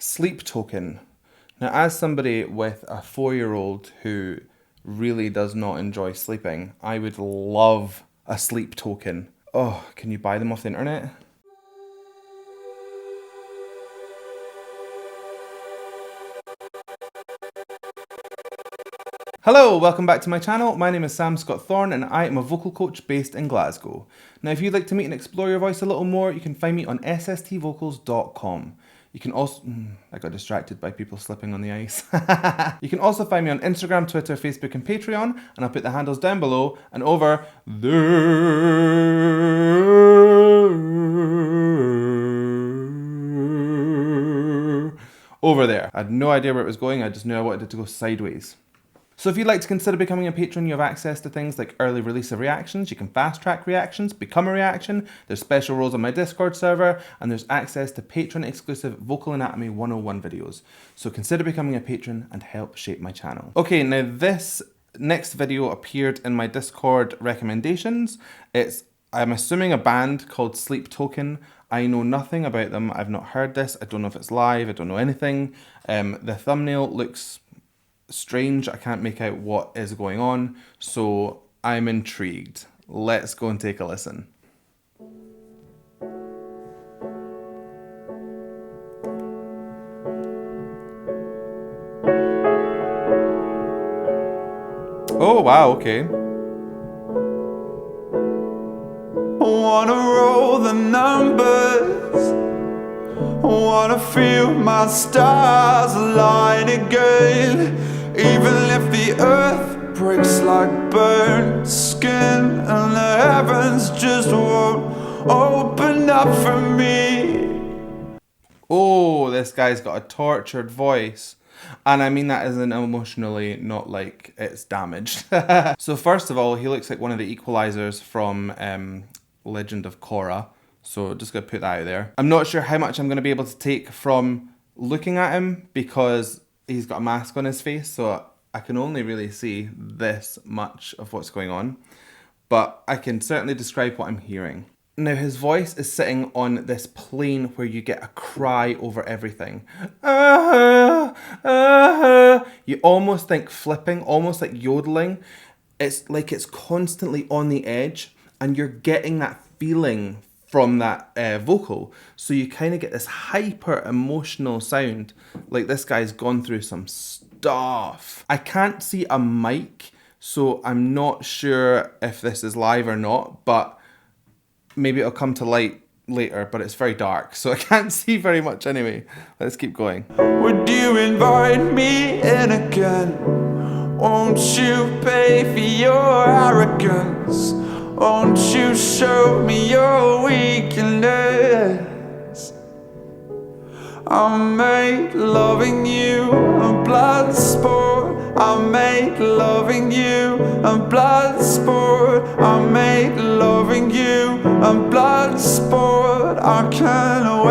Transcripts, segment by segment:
Sleep token. Now, as somebody with a 4-year-old who really does not enjoy sleeping, I would love a sleep token. Oh, can you buy them off the internet? Hello, welcome back to my channel. My name is Sam Scott-Thorne and I am a vocal coach based in Glasgow. Now, if you'd like to meet and explore your voice a little more, you can find me on sstvocals.com. You can also, I got distracted by people slipping on the ice. You can also find me on Instagram, Twitter, Facebook and Patreon, and I'll put the handles down below and over there. Over there. I had no idea where it was going, I just knew I wanted it to go sideways. So if you'd like to consider becoming a patron, you have access to things like early release of reactions, you can fast track reactions, become a reaction, there's special roles on my Discord server, and there's access to patron exclusive Vocal Anatomy 101 videos. So consider becoming a patron and help shape my channel. Okay, now this next video appeared in my Discord recommendations. I'm assuming a band called Sleep Token. I know nothing about them, I've not heard this, I don't know if it's live, I don't know anything. The thumbnail looks strange, I can't make out what is going on, so I'm intrigued. Let's go and take a listen. Oh wow, okay. Wanna roll the numbers, wanna feel my stars align again. Even if the earth breaks like burnt skin and the heavens just won't open up for me. Oh, this guy's got a tortured voice. And I mean that as in emotionally, not like it's damaged. So first of all, he looks like one of the equalizers from Legend of Korra. So just gonna put that out there. I'm not sure how much I'm gonna be able to take from looking at him because he's got a mask on his face, so I can only really see this much of what's going on. But I can certainly describe what I'm hearing. Now his voice is sitting on this plane where you get a cry over everything. You almost think flipping, almost like yodeling. It's like it's constantly on the edge and you're getting that feeling from that vocal. So you kind of get this hyper emotional sound, like this guy's gone through some stuff. I can't see a mic, so I'm not sure if this is live or not, but maybe it'll come to light later, but it's very dark, so I can't see very much anyway. Let's keep going. Would you invite me in again? Won't you pay for your arrogance? Won't you show me your weakness? I made loving you a blood sport. I made loving you a blood sport. I made loving you a blood sport. I can't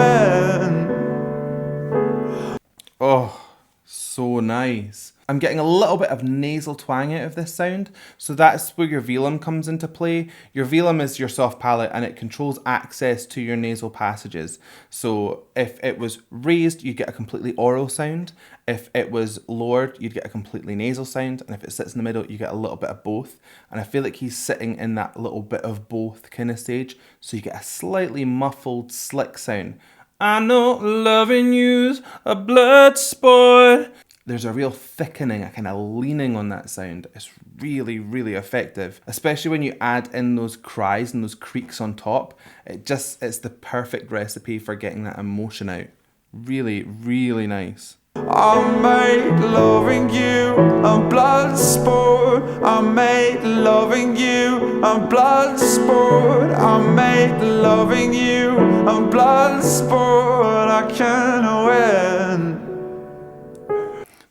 win. Oh, so nice. I'm getting a little bit of nasal twang out of this sound, so that's where your velum comes into play. Your velum is your soft palate and it controls access to your nasal passages. So if it was raised, you get a completely oral sound. If it was lowered, you'd get a completely nasal sound. And if it sits in the middle, you get a little bit of both. And I feel like he's sitting in that little bit of both kind of stage. So you get a slightly muffled, slick sound. I know loving you's a blood sport. There's a real thickening, a kind of leaning on that sound. It's really, really effective, especially when you add in those cries and those creaks on top. It's the perfect recipe for getting that emotion out. Really, really nice. I made loving you a blood sport. I made loving you a blood sport. I made loving you a blood sport. I can't win.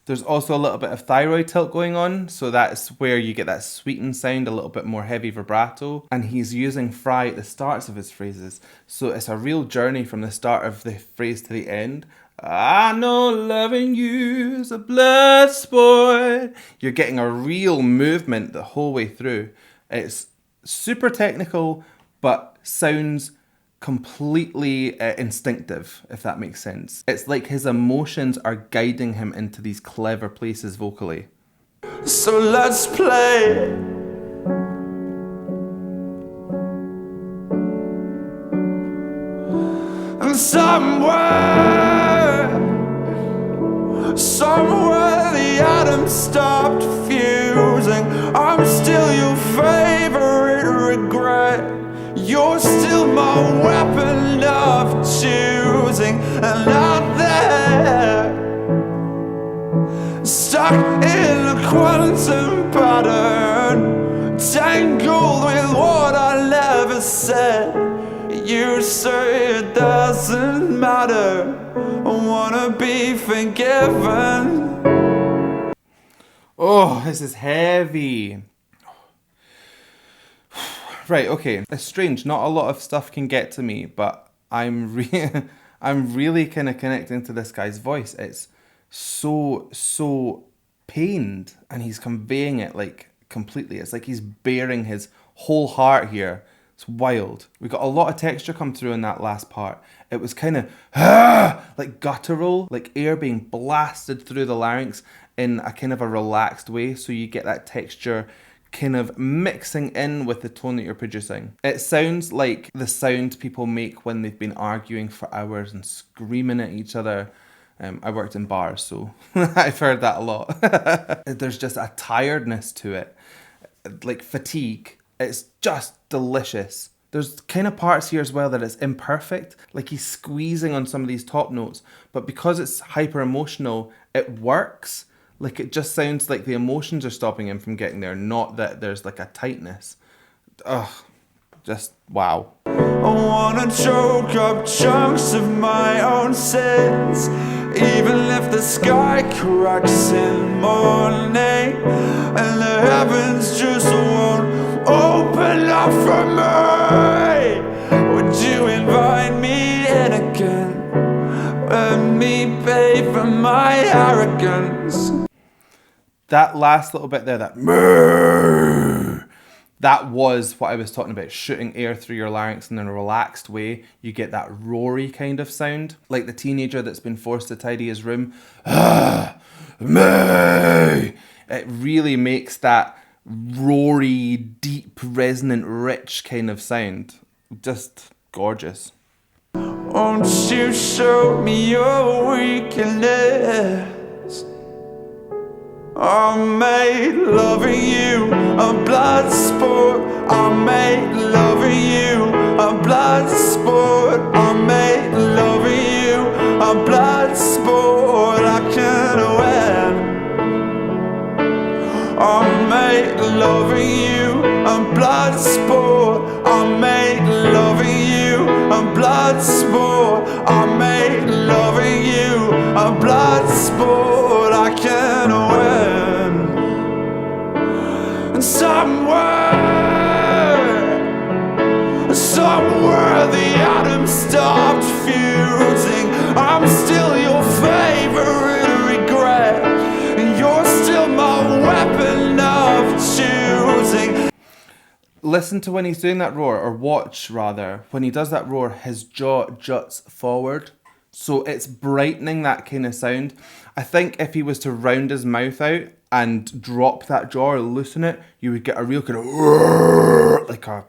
There's also a little bit of thyroid tilt going on, so that's where you get that sweetened sound, a little bit more heavy vibrato. And he's using fry at the starts of his phrases, so it's a real journey from the start of the phrase to the end. I know loving you's a blood sport. You're getting a real movement the whole way through. It's super technical, but sounds completely instinctive, if that makes sense. It's like his emotions are guiding him into these clever places vocally. So let's play. And somewhere the atoms stopped fusing. I'm still your favorite regret. You're still my weapon of choosing. And out there, stuck in a quantum pattern, tangled with what I never said. You say it doesn't matter. I wanna be forgiven. Oh, this is heavy. Right, okay. It's strange. Not a lot of stuff can get to me, but I'm really kind of connecting to this guy's voice. It's so pained, and he's conveying it like completely. It's like he's bearing his whole heart here. It's wild. We got a lot of texture come through in that last part. It was kind of like guttural, like air being blasted through the larynx in a kind of a relaxed way, so you get that texture kind of mixing in with the tone that you're producing. It sounds like the sound people make when they've been arguing for hours and screaming at each other. I worked in bars, so I've heard that a lot. There's just a tiredness to it, like fatigue. It's just delicious. There's kind of parts here as well that it's imperfect, like he's squeezing on some of these top notes, but because it's hyper emotional, it works. Like it just sounds like the emotions are stopping him from getting there, not that there's like a tightness. Ugh, just wow. I wanna choke up chunks of my own sins, even if the sky cracks in morning and the heavens just won't open up for me. Would you invite me in again? Let me pay for my arrogance. That last little bit there, that was what I was talking about, shooting air through your larynx in a relaxed way. You get that roary kind of sound, like the teenager that's been forced to tidy his room. It really makes that roary, deep, resonant, rich kind of sound. Just gorgeous. Won't you show me your weakness? I made loving you a blood sport. I made loving you a blood sport. I made loving you a blood sport. I can't win. I made loving you a blood sport. I made loving you a blood sport. I made loving you a blood sport. I can't win. And somewhere the atoms stopped fusing. I'm still your favorite regret, and you're still my weapon of choosing. Listen to when he's doing that roar, or watch rather, when he does that roar, his jaw juts forward. So it's brightening that kind of sound. I think if he was to round his mouth out and drop that jaw or loosen it, you would get a real kind of like a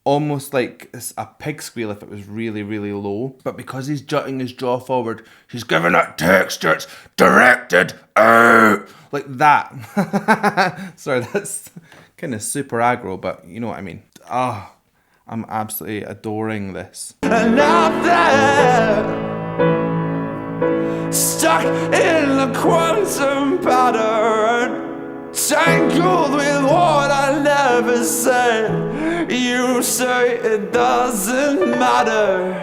almost like a pig squeal if it was really, really low. But because he's jutting his jaw forward, he's giving it texture. It's directed out like that. Sorry, that's kind of super aggro, but you know what I mean. I'm absolutely adoring this. And out there, stuck in a quantum pattern, tangled with what I never said. You say it doesn't matter.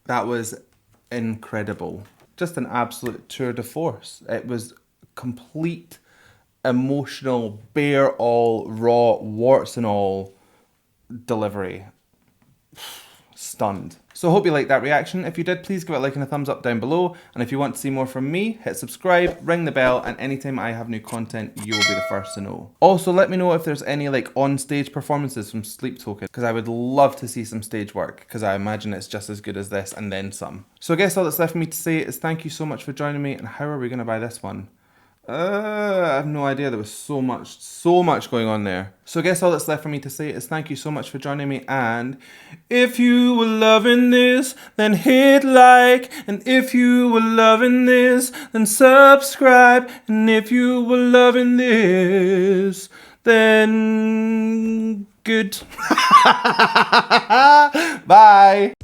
That was incredible. Just an absolute tour de force. It was complete emotional, bare all, raw, warts and all delivery. Stunned. So I hope you liked that reaction. If you did, please give it a like and a thumbs up down below. And if you want to see more from me, hit subscribe, ring the bell, and anytime I have new content, you will be the first to know. Also, let me know if there's any like on-stage performances from Sleep Token, because I would love to see some stage work, because I imagine it's just as good as this and then some. So I guess all that's left for me to say is thank you so much for joining me, and how are we going to buy this one? I have no idea. There was so much going on there. So I guess all that's left for me to say is thank you so much for joining me. And if you were loving this, then hit like. And if you were loving this, then subscribe. And if you were loving this, then good. Bye.